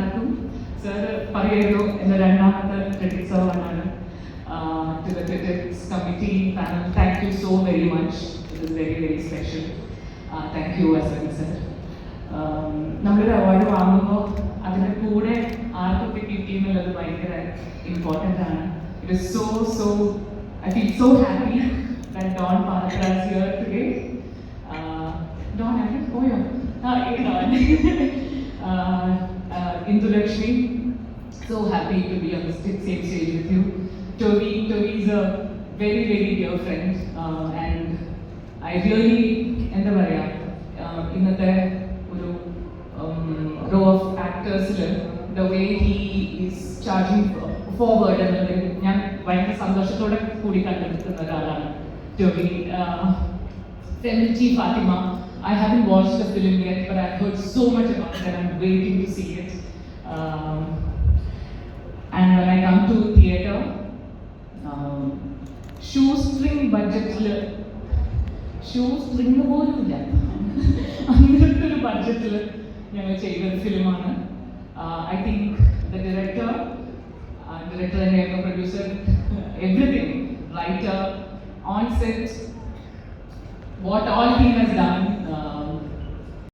എല്ലാവർക്കും. സർ പറയുന്നു എൻ്റെ രണ്ടാമത്തെ ക്രിറ്റിക്സ് അവാർഡാണ്. To the critics committee panel, thank you so very much. It is very, very special. Thank you, SN sir. നമ്മളൊരു award വാങ്ങുമ്പോൾ അതിൻ്റെ കൂടെ ആർക്കൊക്കെ കിട്ടിയെന്നുള്ളത് ഭയങ്കര ഇമ്പോർട്ടൻ്റ് ആണ്. It is so I feel so happy that Dawn Patra is here today. Dawn, I think, oh yeah. Dawn. Indulakshmi, so happy to be on the same stage with you. Toby is a very, very dear friend, and I really, എന്താ പറയുക, ഇന്നത്തെ ഒരു row of ആക്ടേഴ്സിൽ the way he is charging forward എന്നുള്ളത് ഞാൻ ഭയങ്കര സന്തോഷത്തോടെ കൂടി കണ്ടെടുക്കുന്ന ഒരാളാണ് Toby. Femchi Fatima, I haven't watched the film yet, but I've heard so much about it and I'm waiting to see it. And when I come to theatre, shoestring budgetil shoestring പോലും ഇല്ല, അങ്ങനത്തെ ഒരു ബഡ്ജറ്റിൽ ഞങ്ങൾ ചെയ്തൊരു ഫിലിമാണ്. I think the director and producer, everything, writer, on set, what all team has done